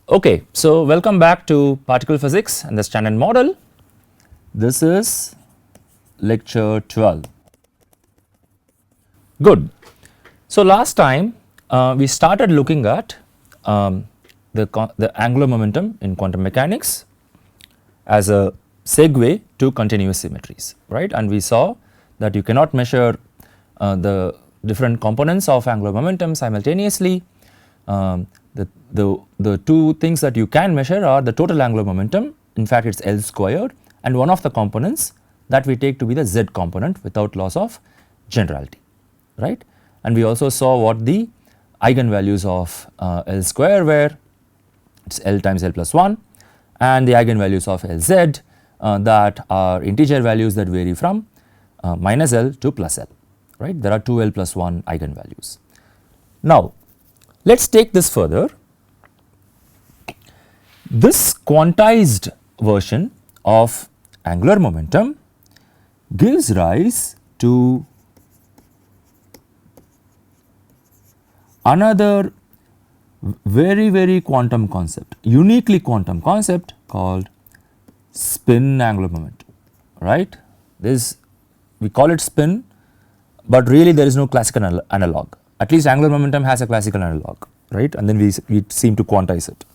Okay, so welcome back to particle physics and the Standard Model. This is lecture 12. Good. So last time we started looking at the angular momentum in quantum mechanics as a segue to continuous symmetries, right? And we saw that you cannot measure the different components of angular momentum simultaneously. The two things that you can measure are the total angular momentum, in fact it is L squared, and one of the components that we take to be the Z component without loss of generality, right. And we also saw what the eigenvalues of L square were, it is L times L plus 1, and the eigenvalues of Lz that are integer values that vary from minus L to plus L, right. There are 2 L plus 1 eigenvalues. Now let us take this further. This quantized version of angular momentum gives rise to another very quantum concept, uniquely quantum concept called spin angular momentum, right. This we call it spin, but really there is no classical analog. At least angular momentum has a classical analog, right, and then we seem to quantize it.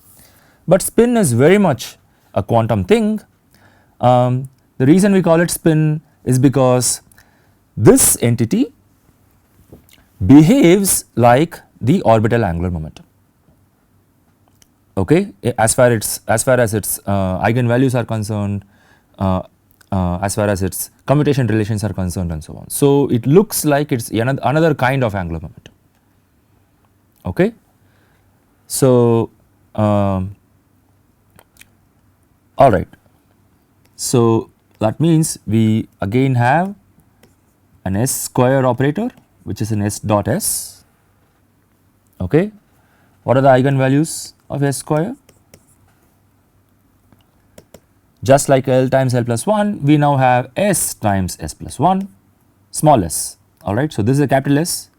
But spin is very much a quantum thing. The reason we call it spin is because this entity behaves like the orbital angular momentum, okay, as far as its eigenvalues are concerned, as far as its commutation relations are concerned and so on. So it looks like it is another kind of angular momentum, okay. So alright, so that means we again have an S square operator which is an S dot S, okay. What are the eigenvalues of S square? Just like L times L plus 1, we now have S times S plus 1, small s, alright. So this is a capital S,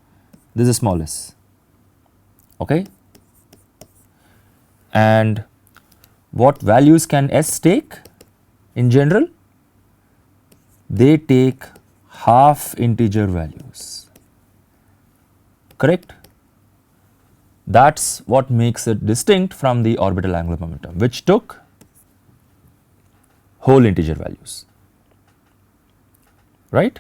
this is a small s, okay. And what values can S take in general? They take half integer values, correct. That is what makes it distinct from the orbital angular momentum, which took whole integer values, right.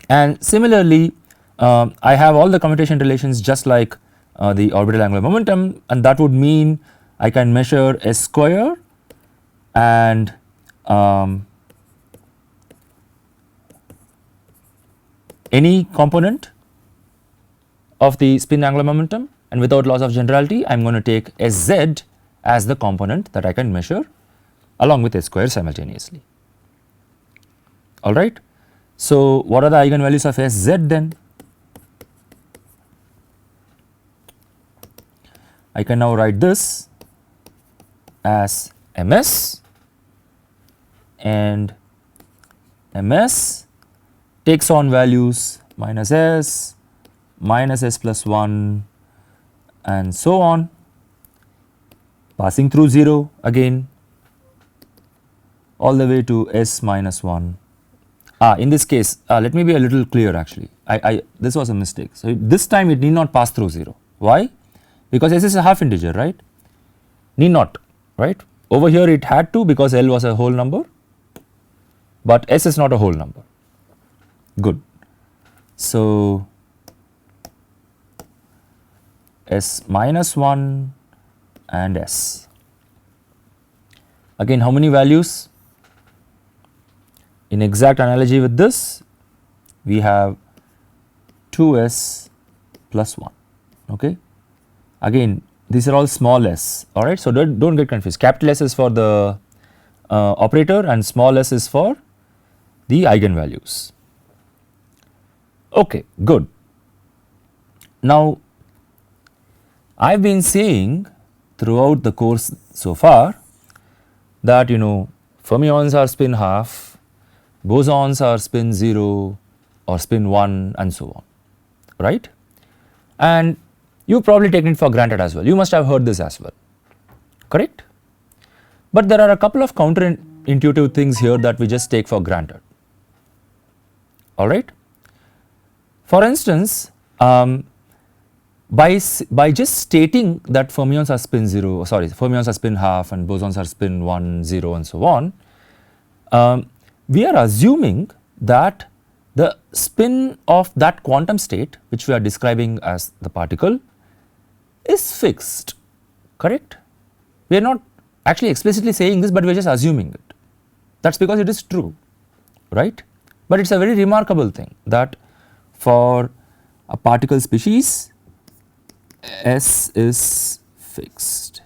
And similarly I have all the commutation relations just like the orbital angular momentum, and that would mean I can measure S square and any component of the spin angular momentum, and without loss of generality I am going to take Sz as the component that I can measure along with S square simultaneously, alright. So what are the eigenvalues of Sz then? I can now write this as Ms, and Ms takes on values minus S plus 1 and so on, passing through 0 again all the way to S minus 1. In this case let me be a little clear actually, this was a mistake. So this time it need not pass through 0. Why? Because S is a half integer, right, need not, right. Over here it had to because L was a whole number, but S is not a whole number, good. So S minus 1 and S, again how many values? In exact analogy with this we have 2S plus 1, okay. Again these are all small s, alright. So don't get confused, capital S is for the operator and small s is for the eigenvalues, okay, good. Now I have been saying throughout the course so far that fermions are spin half, bosons are spin 0 or spin 1 and so on, right. And you have probably taken it for granted as well, you must have heard this as well, correct? But there are a couple of counterintuitive things here that we just take for granted, alright. For instance, by just stating that fermions are spin 0, sorry, fermions are spin half and bosons are spin 1, 0 and so on, we are assuming that the spin of that quantum state which we are describing as the particle is fixed, correct? We are not actually explicitly saying this, but we are just assuming it. That is because it is true, right? But it is a very remarkable thing that for a particle species S is fixed.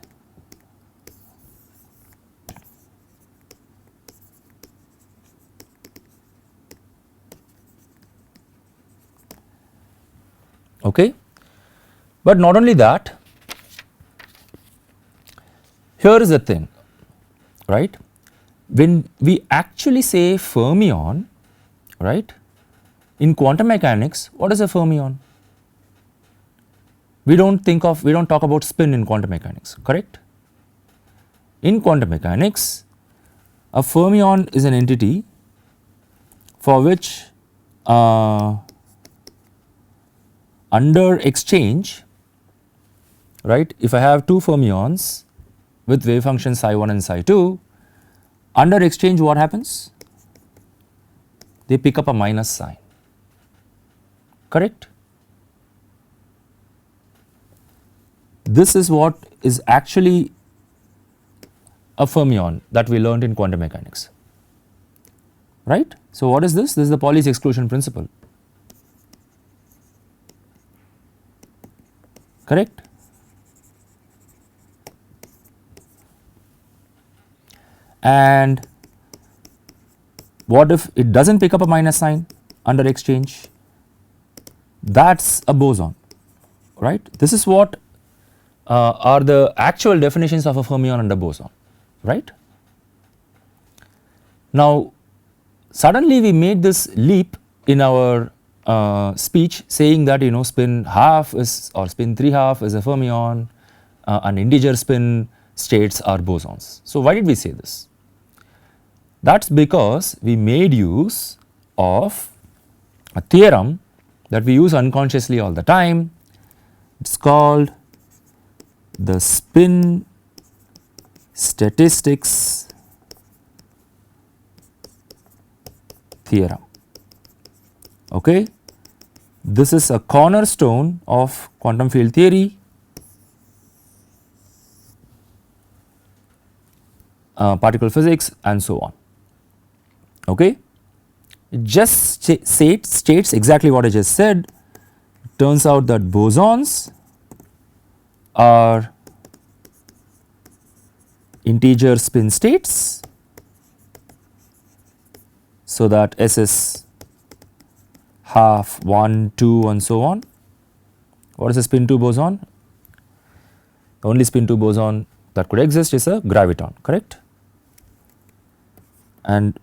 Okay. But not only that, here is the thing, right? When we actually say fermion, right, in quantum mechanics, what is a fermion? We don't talk about spin in quantum mechanics, correct? In quantum mechanics, a fermion is an entity for which under exchange, right, if I have two fermions with wave function psi 1 and psi 2, under exchange what happens? They pick up a minus sign, correct? This is what is actually a fermion that we learned in quantum mechanics, right? So, what is this? This is the Pauli's exclusion principle, correct? And what if it does not pick up a minus sign under exchange? That is a boson, right? This is what are the actual definitions of a fermion and a boson, right? Now, suddenly we made this leap in our speech saying that spin half is or spin 3 half is a fermion and integer spin states are bosons. So, why did we say this? That is because we made use of a theorem that we use unconsciously all the time. It is called the spin statistics theorem. Okay. This is a cornerstone of quantum field theory, particle physics and so on. Okay. It just states exactly what I just said. It turns out that bosons are integer spin states, so that S is half, 1, 2 and so on. What is a spin 2 boson? The only spin 2 boson that could exist is a graviton, correct? And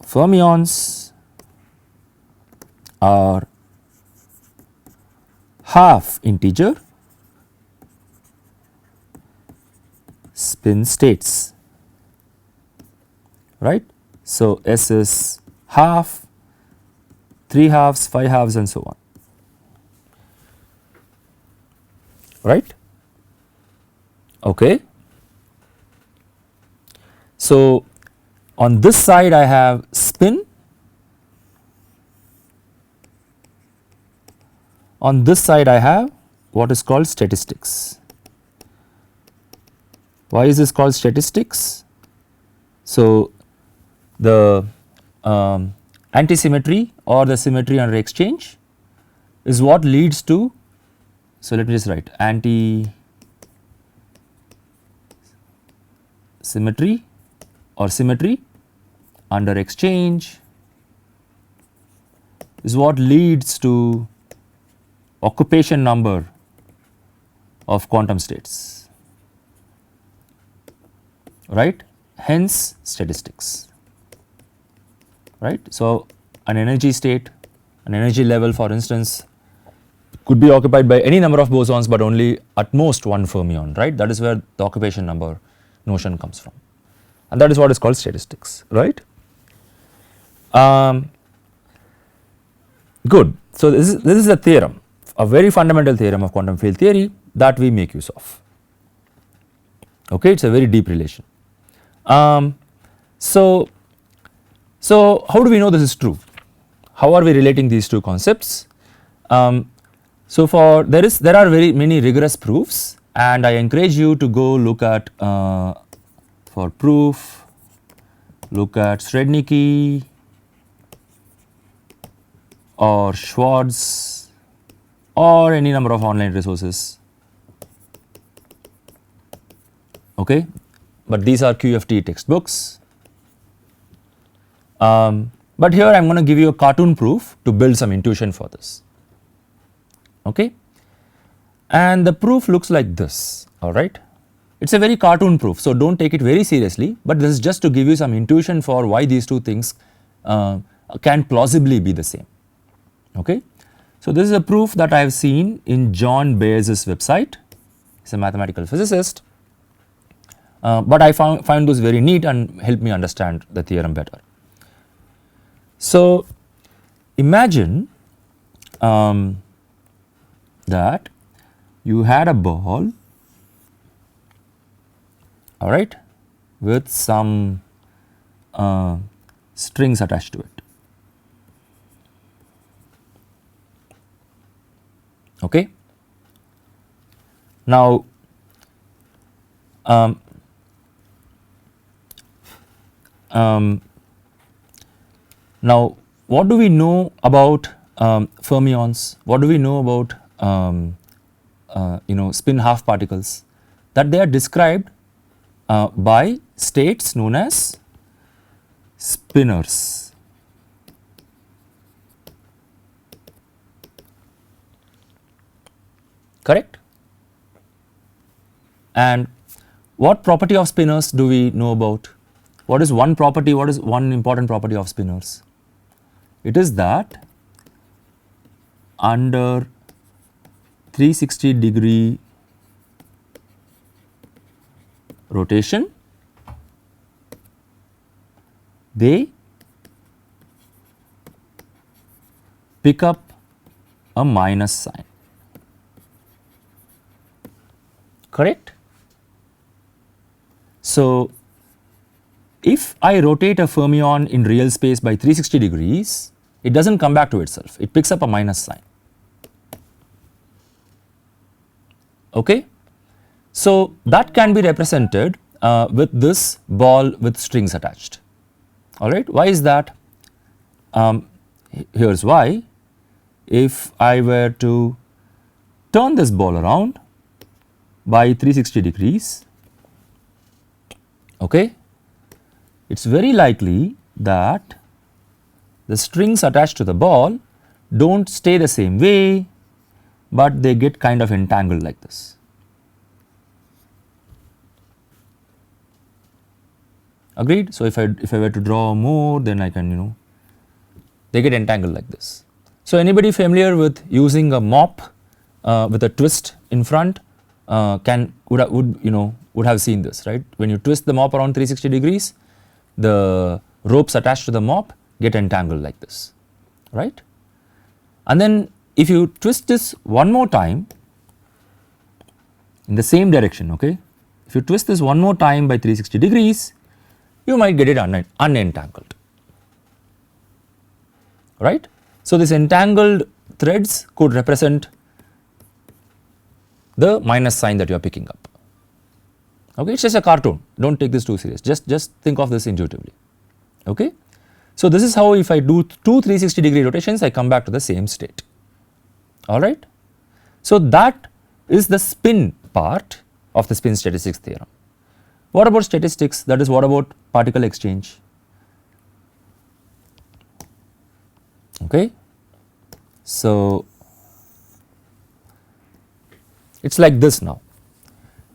fermions are half integer spin states, right. So, S is half, 3 halves, 5 halves and so on, right. Okay. So, on this side I have spin, on this side I have what is called statistics. Why is this called statistics? So, the antisymmetry or the symmetry under exchange is what leads to, so let me just write anti-symmetry or symmetry under exchange is what leads to occupation number of quantum states, right, hence statistics, right. So, an energy state, an energy level for instance could be occupied by any number of bosons but only at most one fermion, right. That is where the occupation number notion comes from, and that is what is called statistics, right. Good. So, this is a theorem, a very fundamental theorem of quantum field theory that we make use of, okay. It is a very deep relation. So how do we know this is true? How are we relating these two concepts? So there are very many rigorous proofs, and I encourage you to go look at for proof, look at Srednicki or Schwartz or any number of online resources, okay. But these are QFT textbooks. But here I am going to give you a cartoon proof to build some intuition for this, okay. And the proof looks like this, alright. It is a very cartoon proof, so do not take it very seriously, but this is just to give you some intuition for why these two things can plausibly be the same, okay. So, this is a proof that I have seen in John Bayes' website. He is a mathematical physicist, but I found those very neat and helped me understand the theorem better. So, imagine that you had a ball, alright, with some strings attached to it, okay. Now, now what do we know about fermions? What do we know about spin half particles? That they are described by states known as spinors. Correct? And what property of spinors do we know about? What is one property, what is one important property of spinors? It is that under 360-degree rotation, they pick up a minus sign, correct? So, if I rotate a fermion in real space by 360 degrees, it does not come back to itself, it picks up a minus sign, okay. So, that can be represented with this ball with strings attached, alright. Why is that? Here is why. If I were to turn this ball around by 360 degrees, okay, it is very likely that the strings attached to the ball do not stay the same way, but they get kind of entangled like this. Agreed? So, if I were to draw more, then I can they get entangled like this. So, anybody familiar with using a mop with a twist in front would have seen this, right. When you twist the mop around 360 degrees, the ropes attached to the mop get entangled like this, right. And then if you twist this one more time in the same direction, okay, if you twist this one more time by 360 degrees, you might get it unentangled, right. So, these entangled threads could represent the minus sign that you are picking up, okay. It is just a cartoon, do not take this too serious, just think of this intuitively, okay. So, this is how if I do two 360-degree rotations, I come back to the same state, alright. So, that is the spin part of the spin statistics theorem. What about statistics, that is what about particle exchange, okay. So, it is like this now.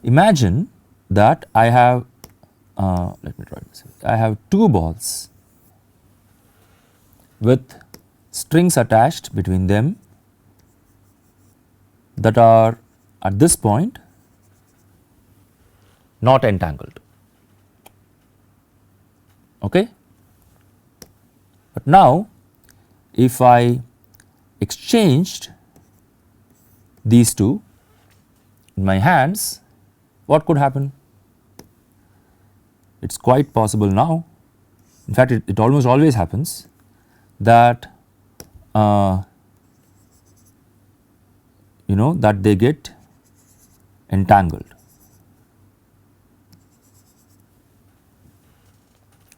Imagine that I have let me try this. I have two balls with strings attached between them that are at this point not entangled. Okay. But now if I exchanged these two in my hands, what could happen? It is quite possible now, in fact it almost always happens, that that they get entangled,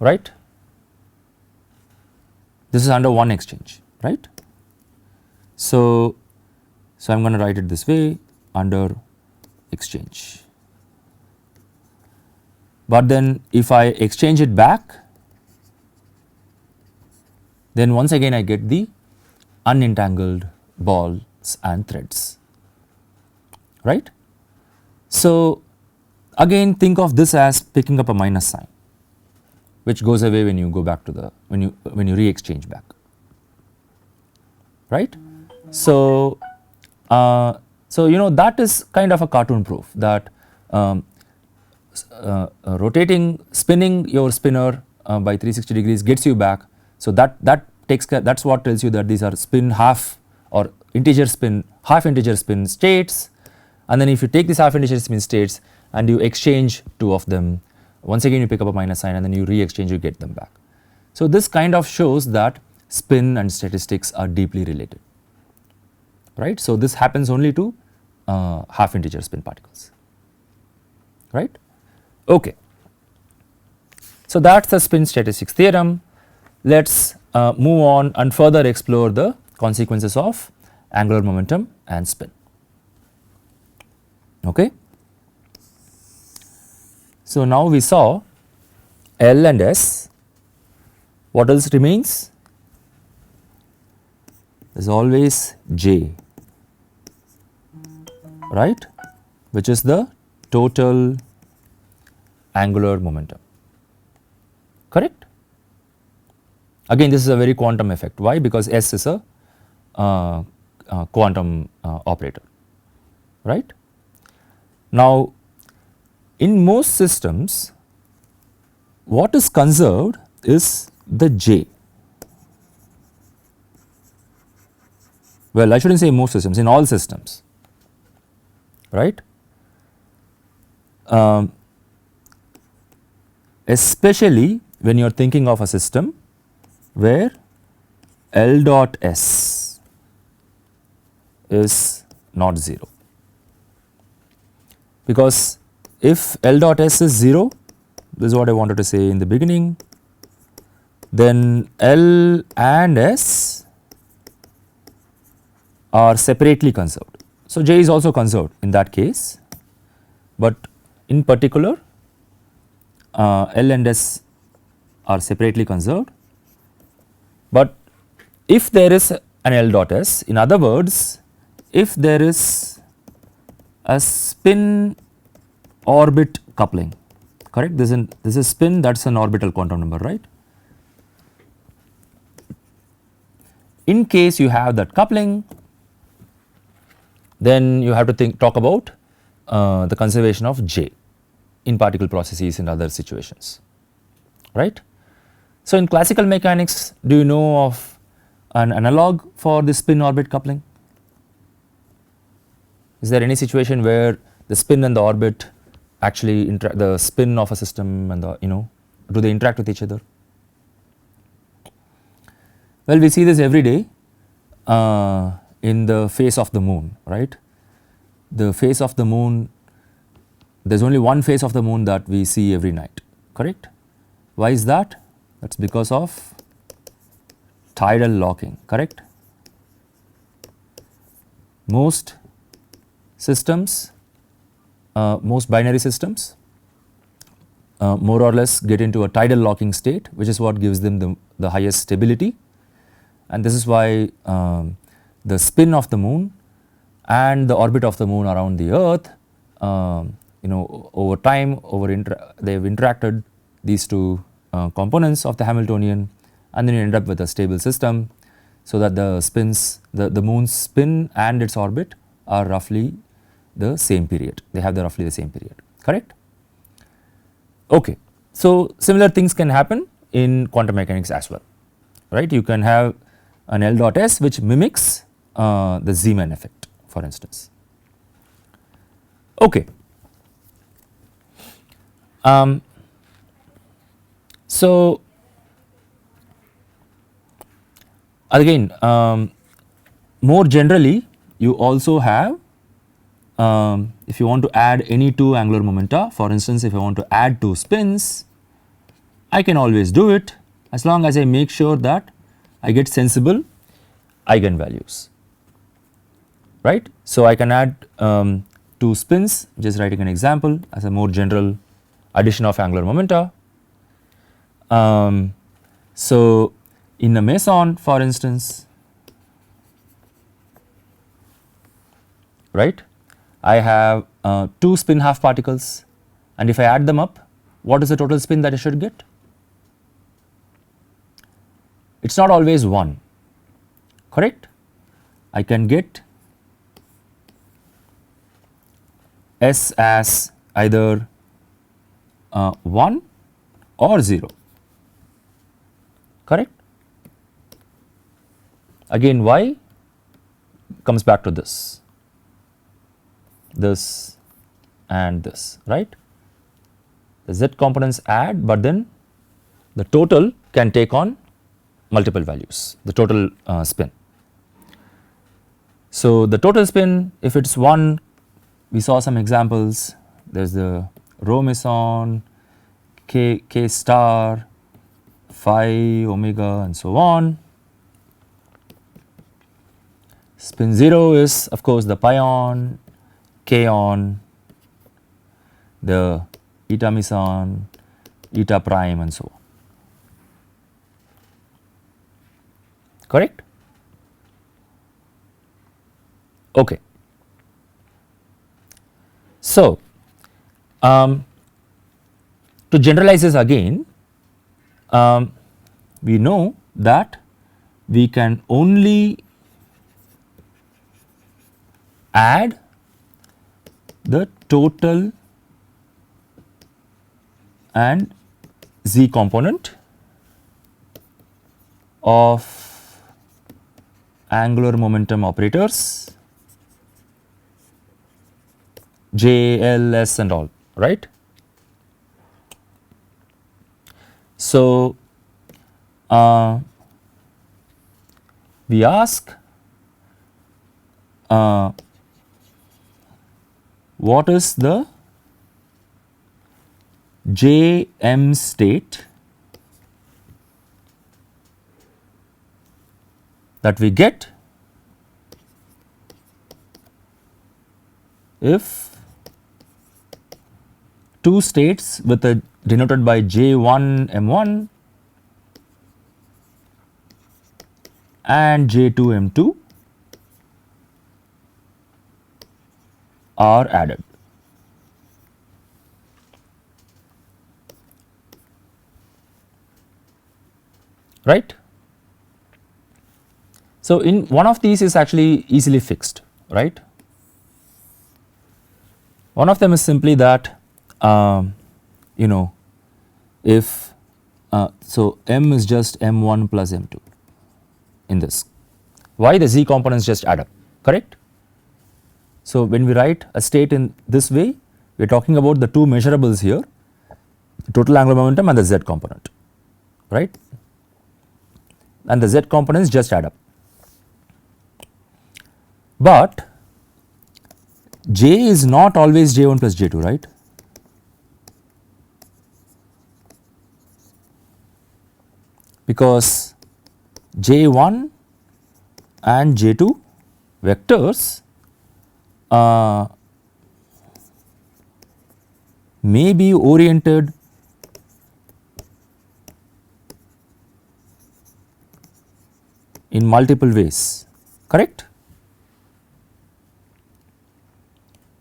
right. This is under one exchange, right. So I am going to write it this way, under exchange. But then if I exchange it back, then once again I get the unentangled balls and threads, right. So again think of this as picking up a minus sign, which goes away when you go back to the when you re-exchange back, right. So that is kind of a cartoon proof that spinning your spinner by 360 degrees gets you back. So that takes care, that is what tells you that these are spin half or integer spin, half integer spin states, and then if you take these half integer spin states and you exchange two of them, once again you pick up a minus sign and then you re-exchange, you get them back. So this kind of shows that spin and statistics are deeply related, right. So this happens only to half integer spin particles, right. Okay. So that is the spin statistics theorem. Let us move on and further explore the consequences of angular momentum and spin. Okay. So now we saw L and S. What else remains? There is always J, right, which is the total angular momentum, correct. Again this is a very quantum effect. Why? Because S is a quantum operator, right. Now in most systems what is conserved is the J. Well, I should not say most systems, in all systems, right. Especially when you are thinking of a system where L dot S is not 0, because if L dot S is 0, this is what I wanted to say in the beginning, then L and S are separately conserved. So J is also conserved in that case, but in particular L and S are separately conserved. But if there is an L dot S, in other words, if there is a spin orbit coupling, correct, this is spin, that is an orbital quantum number, right. In case you have that coupling, then you have to talk about the conservation of J in particle processes and other situations, right. So in classical mechanics, do you know of an analog for the spin orbit coupling? Is there any situation where the spin and the orbit actually the spin of a system and the do they interact with each other? Well, we see this every day in the face of the moon, right. The face of the moon, there is only one face of the moon that we see every night, correct. Why is that? That is because of tidal locking, correct. Most systems, most binary systems more or less get into a tidal locking state, which is what gives them the highest stability, and this is why the spin of the moon and the orbit of the moon around the earth over time they have interacted, these two components of the Hamiltonian, and then you end up with a stable system, so that the spins, the moon's spin and its orbit are roughly the same period, they have the roughly the same period, correct. Okay. So, similar things can happen in quantum mechanics as well, right. You can have an L dot S which mimics the Zeeman effect, for instance. Okay. So, again more generally you also have if you want to add any two angular momenta, for instance if I want to add two spins, I can always do it as long as I make sure that I get sensible eigenvalues, right. So, I can add two spins, just writing an example as a more general addition of angular momenta. So, in a meson for instance, right, I have two spin half particles, and if I add them up, what is the total spin that I should get? It is not always 1, correct. I can get S as either 1 or 0, correct. Again y comes back to this and this, right. The z components add, but then the total can take on multiple values, the total spin. So, the total spin, if it is 1, we saw some examples, there is the rho meson, k star, phi, omega and so on. Spin 0 is of course the pion, kaon, the eta meson, eta prime and so on, correct. Okay. So, to generalize this again, we know that we can only add the total and z component of angular momentum operators J, L, S and all, right. So, we ask what is the J M state that we get if two states with a denoted by J1 M1 and J2 M2 are added. Right. So, in one of these is actually easily fixed, right. One of them is simply that you know if so M is just M1 plus M2 in this, why the z components just add up, correct. So, when we write a state in this way, we are talking about the two measurables here, total angular momentum and the z component, right, and the z components just add up. But J is not always J1 plus J2, right. Because J1 and J2 vectors may be oriented in multiple ways, correct.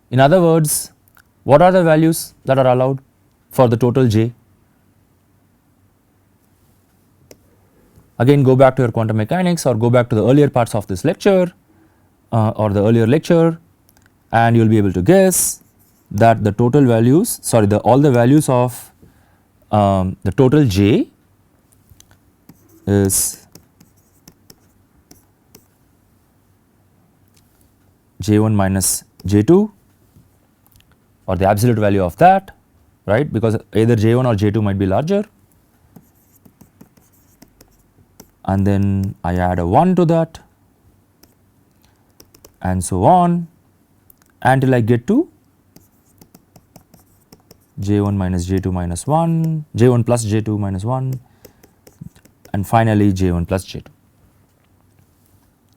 In other words, what are the values that are allowed for the total J? Again, go back to your quantum mechanics or go back to the earlier parts of this lecture or the earlier lecture. and you will be able to guess that the total values, sorry, all the values of the total j is j1 minus j2, or the absolute value of that, right, because either j1 or j2 might be larger, and then I add a 1 to that and so on until I get to j1 minus j2 minus 1, j1 plus j2 minus 1, and finally j1 plus j2,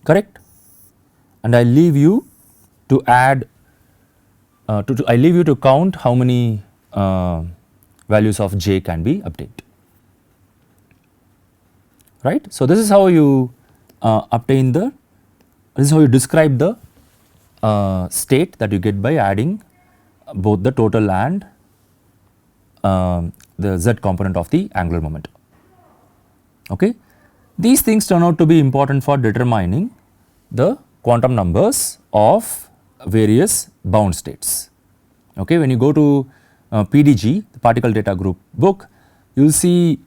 correct. And I leave you to add I leave you to count how many values of j can be obtained, right. So, this is how you obtain the, this is how you describe the state that you get by adding both the total and the z component of the angular momentum. Okay. These things turn out to be important for determining the quantum numbers of various bound states. Okay. When you go to PDG, the particle data group book, you will see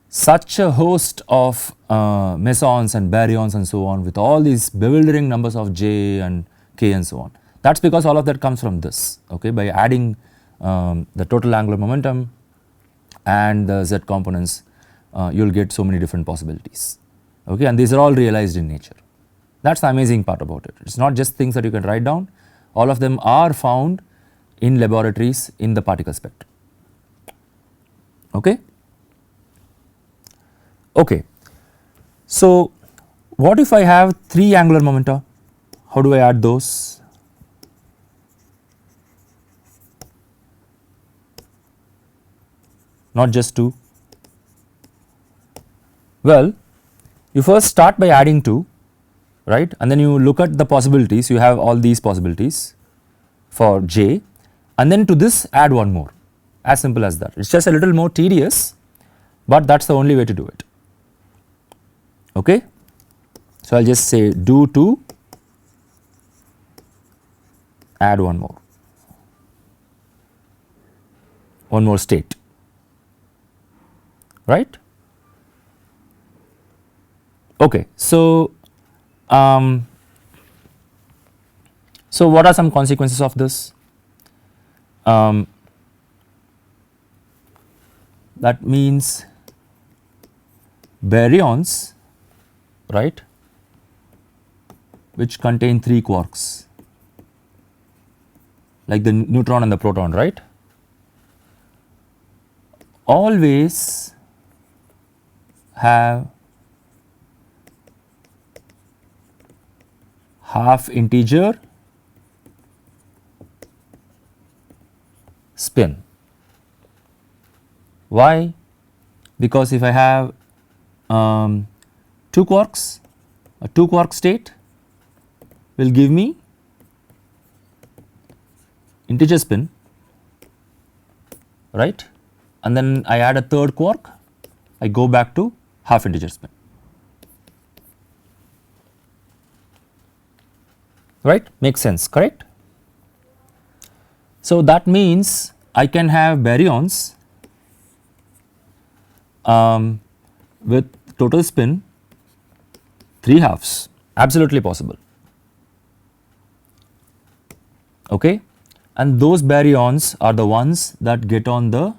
such a host of mesons and baryons and so on, with all these bewildering numbers of j and k and so on. That is because all of that comes from this, okay, by adding the total angular momentum and the z components, you will get so many different possibilities, okay, and these are all realized in nature. That is the amazing part about it. It is not just things that you can write down, all of them are found in laboratories in the particle spectrum. Okay. Okay. So, what if I have 3 angular momenta? How do I add those? Not just 2. Well, you first start by adding 2, right, and then you look at the possibilities. You have all these possibilities for j, and then to this add one more, as simple as that. It is just a little more tedious, but that is the only way to do it. Okay. So, I will just say do 2, add one more state, right. Okay. So, so what are some consequences of this? That means baryons, right, which contain 3 quarks, like the neutron and the proton, right, always have half integer spin. Why? Because if I have 2 quarks, a 2 quark state will give me integer spin, right, and then I add a third quark, I go back to half integer spin, right, makes sense, correct. So, that means I can have baryons with total spin 3 halves, absolutely possible, okay, and those baryons are the ones that get on the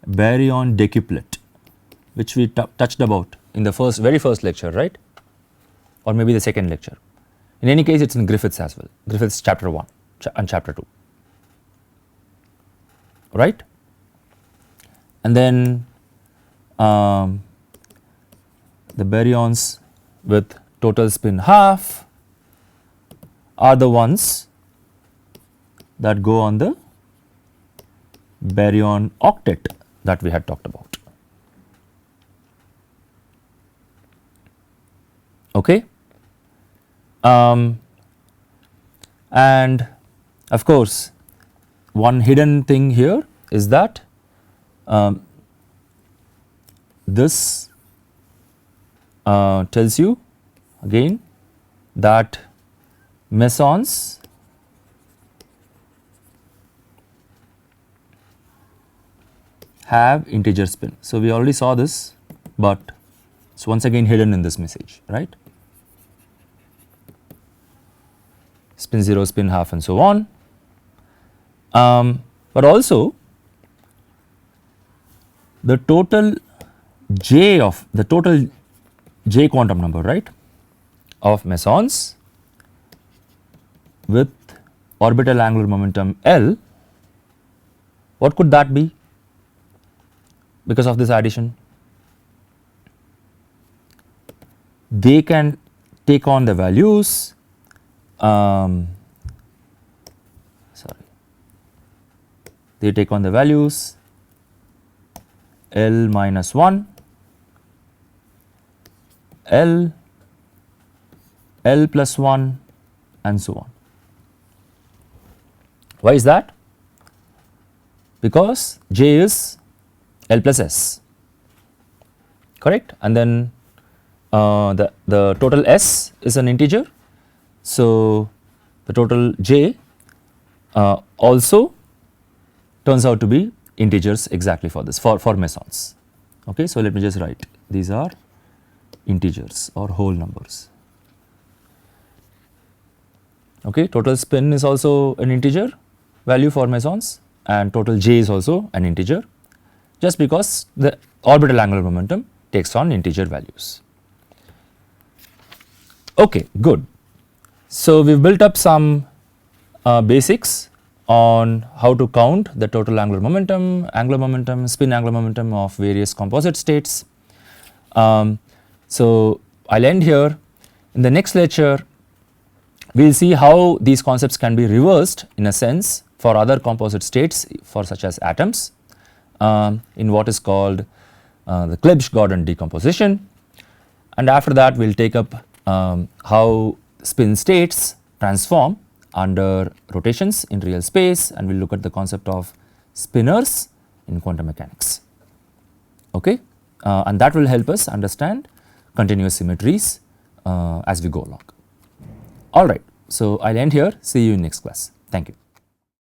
baryon decuplet, which we touched about in the very first lecture, right, or maybe the second lecture. In any case, it is in Griffiths as well, Griffiths chapter 1 and chapter 2, right. And then the baryons with total spin half are the ones that go on the baryon octet that we had talked about. Okay. And of course, one hidden thing here is that this tells you again that mesons have integer spin. So, we already saw this, but it is once again hidden in this message, right. Spin 0, spin half and so on. But also the total j quantum number, right, of mesons with orbital angular momentum L, what could that be because of this addition? They can take on the values they take on the values L minus 1, L, L plus 1 and so on. Why is that? Because J is L plus S, correct, and then the total S is an integer. So, the total J also turns out to be integers exactly for this for mesons. Okay. So, let me just write these are integers or whole numbers. Okay. Total spin is also an integer value for mesons and total J is also an integer, just because the orbital angular momentum takes on integer values. Okay, good. So, we have built up some basics on how to count the total angular momentum, spin angular momentum of various composite states. So, I will end here. In the next lecture, we will see how these concepts can be reversed in a sense for other composite states for such as atoms in what is called the Klebsch-Gordon decomposition, and after that we will take up how spin states transform under rotations in real space, and we will look at the concept of spinors in quantum mechanics. Okay? And that will help us understand continuous symmetries as we go along. All right. So, I will end here. See you in next class. Thank you.